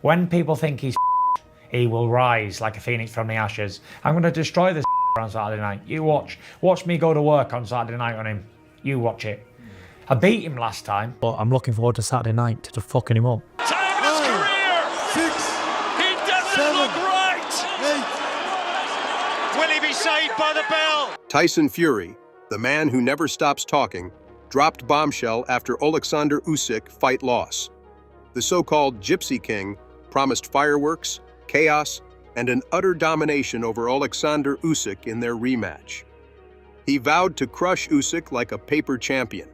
When people think he's he will rise like a phoenix from the ashes. I'm going to destroy this on Saturday night. You watch. Watch me go to work on Saturday night on him. You watch it. I beat him last time. But I'm looking forward to Saturday night to fucking him up. Time of his career! 6, He doesn't 7, look right! 8. Will he be saved by the bell? Tyson Fury, the man who never stops talking, dropped bombshell after Oleksandr Usyk fight loss. The so-called Gypsy King promised fireworks, chaos, and an utter domination over Oleksandr Usyk in their rematch. He vowed to crush Usyk like a paper champion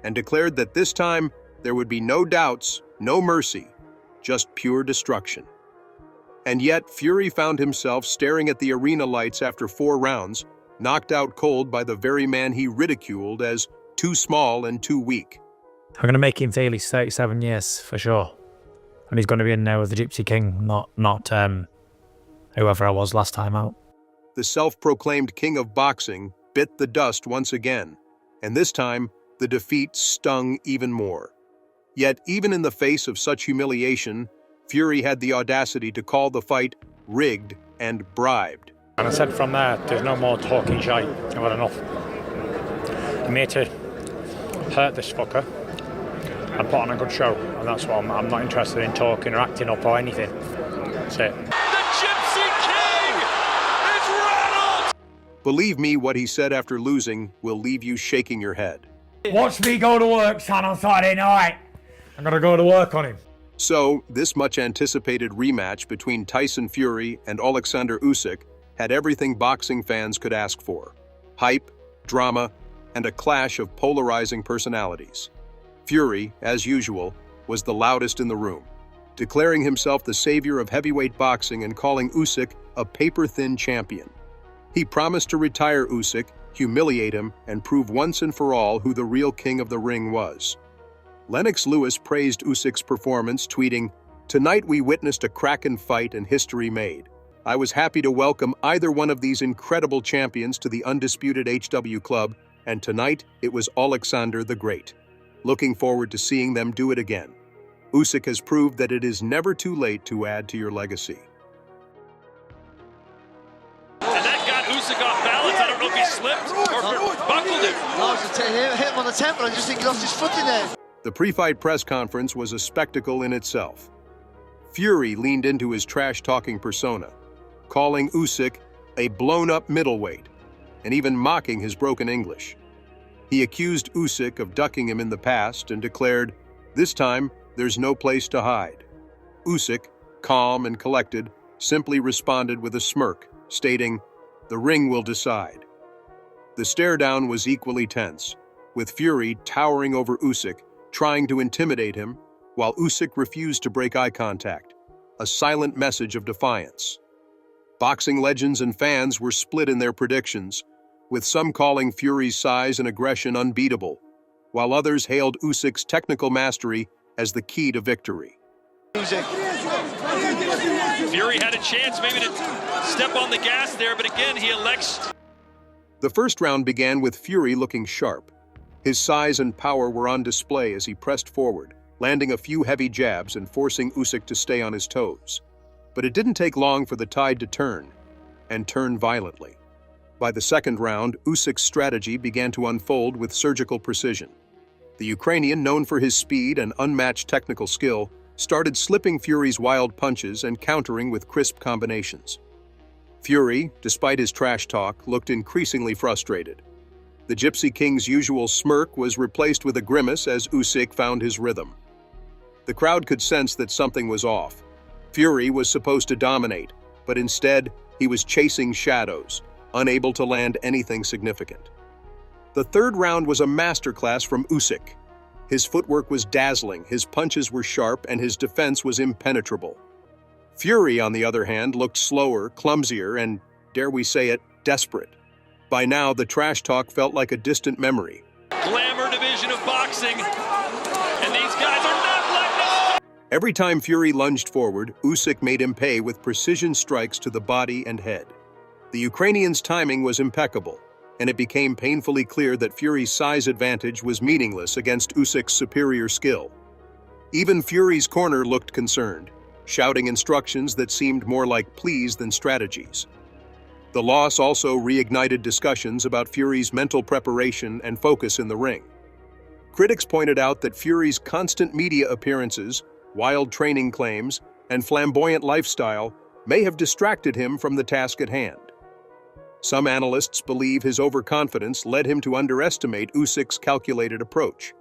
and declared that this time there would be no doubts, no mercy, just pure destruction. And yet, Fury found himself staring at the arena lights after 4 rounds, knocked out cold by the very man he ridiculed as too small and too weak. I'm going to make him feel he's 37 years, for sure. And he's going to be in there with the Gypsy King, not whoever I was last time out. The self-proclaimed king of boxing bit the dust once again, and this time, the defeat stung even more. Yet, even in the face of such humiliation, Fury had the audacity to call the fight rigged and bribed. And I said from there, there's no more talking shite. I've had enough. I'm here to hurt this fucker and put on a good show. And that's what I'm not interested in talking or acting up or anything. That's it. The Gypsy King is rattled! Believe me, what he said after losing will leave you shaking your head. Watch me go to work, son, on Saturday night. I'm going to go to work on him. So, this much-anticipated rematch between Tyson Fury and Oleksandr Usyk had everything boxing fans could ask for: hype, drama, and a clash of polarizing personalities. Fury, as usual, was the loudest in the room, declaring himself the savior of heavyweight boxing and calling Usyk a paper-thin champion. He promised to retire Usyk, humiliate him, and prove once and for all who the real king of the ring was. Lennox Lewis praised Usyk's performance, tweeting, "Tonight we witnessed a crackin' fight and history made. I was happy to welcome either one of these incredible champions to the undisputed HW Club, and tonight it was Oleksandr the Great. Looking forward to seeing them do it again. Usyk has proved that it is never too late to add to your legacy." And that got Usyk off balance. I don't know if he slipped or buckled it. No, hit him on the temple. I just think he lost his footing there. The pre-fight press conference was a spectacle in itself. Fury leaned into his trash-talking persona, calling Usyk a blown-up middleweight, and even mocking his broken English. He accused Usyk of ducking him in the past and declared, "This time, there's no place to hide." Usyk, calm and collected, simply responded with a smirk, stating, "The ring will decide." The stare-down was equally tense, with Fury towering over Usyk, trying to intimidate him, while Usyk refused to break eye contact, a silent message of defiance. Boxing legends and fans were split in their predictions, with some calling Fury's size and aggression unbeatable, while others hailed Usyk's technical mastery as the key to victory. Fury had a chance maybe to step on the gas there, but again, he elects. The first round began with Fury looking sharp. His size and power were on display as he pressed forward, landing a few heavy jabs and forcing Usyk to stay on his toes. But it didn't take long for the tide to turn, and turn violently. By the second round, Usyk's strategy began to unfold with surgical precision. The Ukrainian, known for his speed and unmatched technical skill, started slipping Fury's wild punches and countering with crisp combinations. Fury, despite his trash talk, looked increasingly frustrated. The Gypsy King's usual smirk was replaced with a grimace as Usyk found his rhythm. The crowd could sense that something was off. Fury was supposed to dominate, but instead, he was chasing shadows, unable to land anything significant. The third round was a masterclass from Usyk. His footwork was dazzling, his punches were sharp, and his defense was impenetrable. Fury, on the other hand, looked slower, clumsier, and, dare we say it, desperate. By now, the trash talk felt like a distant memory. Glamour division of boxing, and these guys are not letting up. Every time Fury lunged forward, Usyk made him pay with precision strikes to the body and head. The Ukrainian's timing was impeccable, and it became painfully clear that Fury's size advantage was meaningless against Usyk's superior skill. Even Fury's corner looked concerned, shouting instructions that seemed more like pleas than strategies. The loss also reignited discussions about Fury's mental preparation and focus in the ring. Critics pointed out that Fury's constant media appearances, wild training claims, and flamboyant lifestyle may have distracted him from the task at hand. Some analysts believe his overconfidence led him to underestimate Usyk's calculated approach.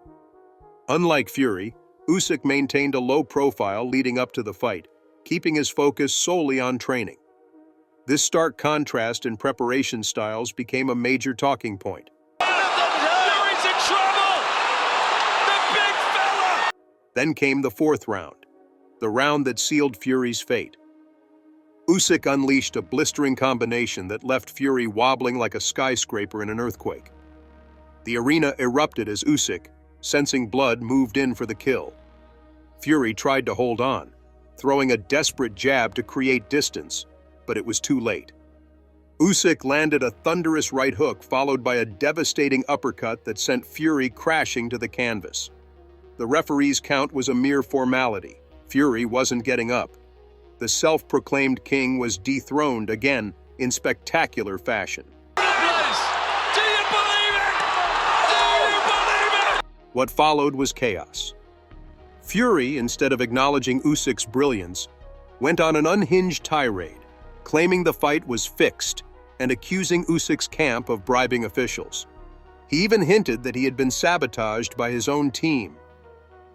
Unlike Fury, Usyk maintained a low profile leading up to the fight, keeping his focus solely on training. This stark contrast in preparation styles became a major talking point. Fury's in trouble! The big fella! Then came the fourth round, the round that sealed Fury's fate. Usyk unleashed a blistering combination that left Fury wobbling like a skyscraper in an earthquake. The arena erupted as Usyk, sensing blood, moved in for the kill. Fury tried to hold on, throwing a desperate jab to create distance, but it was too late. Usyk landed a thunderous right hook followed by a devastating uppercut that sent Fury crashing to the canvas. The referee's count was a mere formality. Fury wasn't getting up. The self-proclaimed king was dethroned again in spectacular fashion. Do you believe it? Do you believe it? What followed was chaos. Fury, instead of acknowledging Usyk's brilliance, went on an unhinged tirade, claiming the fight was fixed and accusing Usyk's camp of bribing officials. He even hinted that he had been sabotaged by his own team.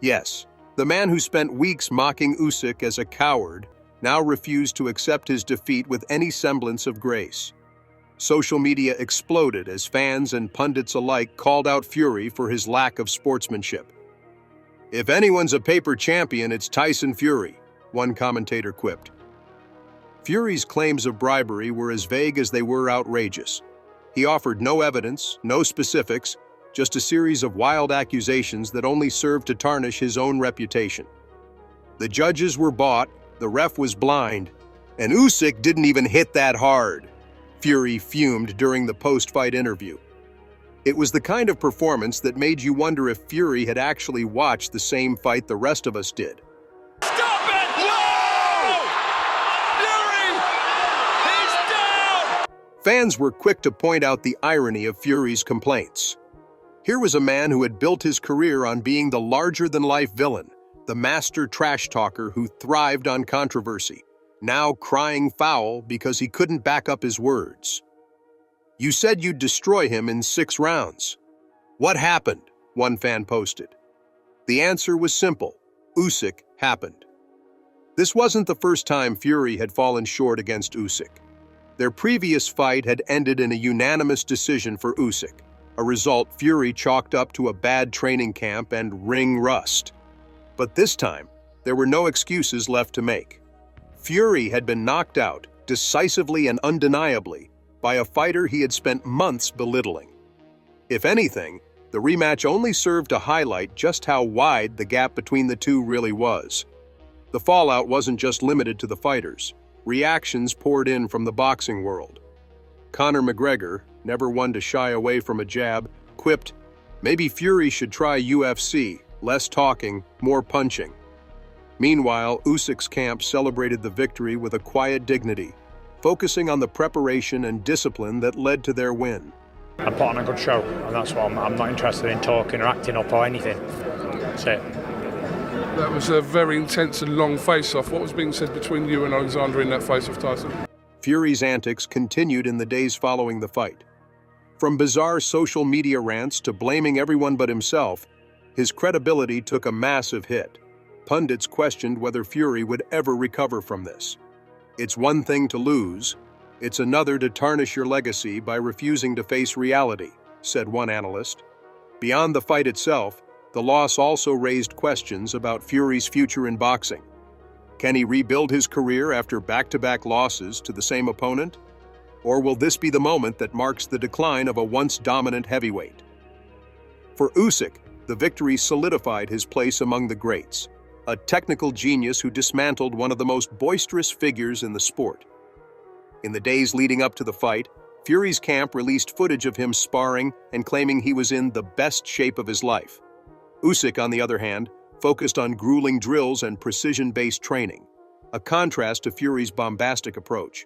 Yes, the man who spent weeks mocking Usyk as a coward now refused to accept his defeat with any semblance of grace. Social media exploded as fans and pundits alike called out Fury for his lack of sportsmanship. "If anyone's a paper champion, it's Tyson Fury," one commentator quipped. Fury's claims of bribery were as vague as they were outrageous. He offered no evidence, no specifics, just a series of wild accusations that only served to tarnish his own reputation. The judges were bought, the ref was blind, and Usyk didn't even hit that hard, Fury fumed during the post-fight interview. It was the kind of performance that made you wonder if Fury had actually watched the same fight the rest of us did. Stop it! Whoa! Fury! He's down! Fans were quick to point out the irony of Fury's complaints. Here was a man who had built his career on being the larger-than-life villain, the master trash talker who thrived on controversy, now crying foul because he couldn't back up his words. "You said you'd destroy him in 6 rounds. What happened?" one fan posted. The answer was simple: Usyk happened. This wasn't the first time Fury had fallen short against Usyk. Their previous fight had ended in a unanimous decision for Usyk, a result Fury chalked up to a bad training camp and ring rust. But this time, there were no excuses left to make. Fury had been knocked out, decisively and undeniably, by a fighter he had spent months belittling. If anything, the rematch only served to highlight just how wide the gap between the two really was. The fallout wasn't just limited to the fighters. Reactions poured in from the boxing world. Conor McGregor, never one to shy away from a jab, quipped, "Maybe Fury should try UFC, less talking, more punching." Meanwhile, Usyk's camp celebrated the victory with a quiet dignity, focusing on the preparation and discipline that led to their win. I put on a good show, and that's why I'm not interested in talking or acting up or anything. That's it. That was a very intense and long face-off. What was being said between you and Oleksandr in that face-off, Tyson? Fury's antics continued in the days following the fight. From bizarre social media rants to blaming everyone but himself, his credibility took a massive hit. Pundits questioned whether Fury would ever recover from this. "It's one thing to lose, it's another to tarnish your legacy by refusing to face reality," said one analyst. Beyond the fight itself, the loss also raised questions about Fury's future in boxing. Can he rebuild his career after back-to-back losses to the same opponent? Or will this be the moment that marks the decline of a once-dominant heavyweight? For Usyk, the victory solidified his place among the greats, a technical genius who dismantled one of the most boisterous figures in the sport. In the days leading up to the fight, Fury's camp released footage of him sparring and claiming he was in the best shape of his life. Usyk, on the other hand, focused on grueling drills and precision-based training. a contrast to Fury's bombastic approach.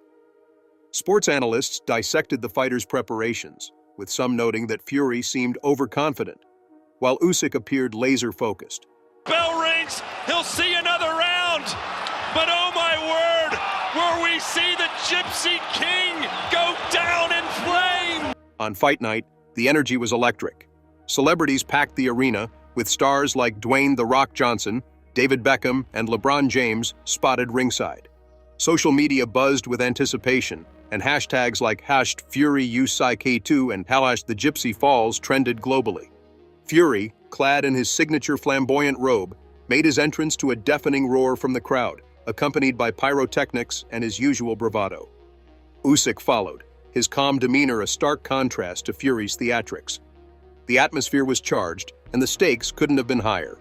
Sports analysts dissected the fighter's preparations, with some noting that Fury seemed overconfident, while Usyk appeared laser-focused. Bell rings, he'll see another round, but oh my word, will we see the Gypsy King go down in flame? On fight night, the energy was electric. Celebrities packed the arena, with stars like Dwayne "The Rock" Johnson, David Beckham, and LeBron James spotted ringside. Social media buzzed with anticipation, and hashtags like #FuryUsyk2 and #TheGypsy trended globally. Fury, clad in his signature flamboyant robe, made his entrance to a deafening roar from the crowd, accompanied by pyrotechnics and his usual bravado. Usyk followed, his calm demeanor a stark contrast to Fury's theatrics. The atmosphere was charged, and the stakes couldn't have been higher.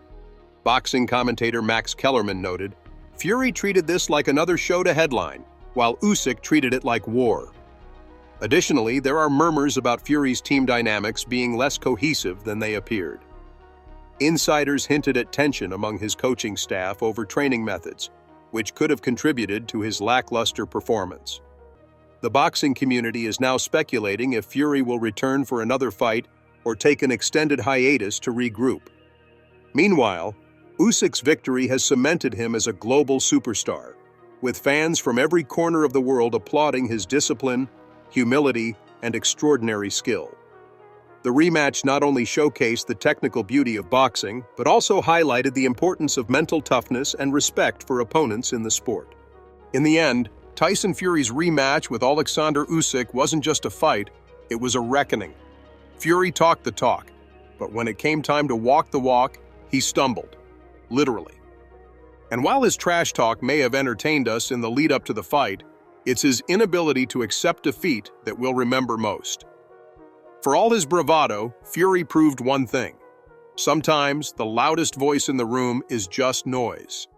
Boxing commentator Max Kellerman noted, "Fury treated this like another show to headline, while Usyk treated it like war." Additionally, there are murmurs about Fury's team dynamics being less cohesive than they appeared. Insiders hinted at tension among his coaching staff over training methods, which could have contributed to his lackluster performance. The boxing community is now speculating if Fury will return for another fight or take an extended hiatus to regroup. Meanwhile, Usyk's victory has cemented him as a global superstar, with fans from every corner of the world applauding his discipline, humility, and extraordinary skill. The rematch not only showcased the technical beauty of boxing, but also highlighted the importance of mental toughness and respect for opponents in the sport. In the end, Tyson Fury's rematch with Oleksandr Usyk wasn't just a fight, it was a reckoning. Fury talked the talk, but when it came time to walk the walk, he stumbled, literally. And while his trash talk may have entertained us in the lead-up to the fight, it's his inability to accept defeat that we'll remember most. For all his bravado, Fury proved one thing: sometimes the loudest voice in the room is just noise.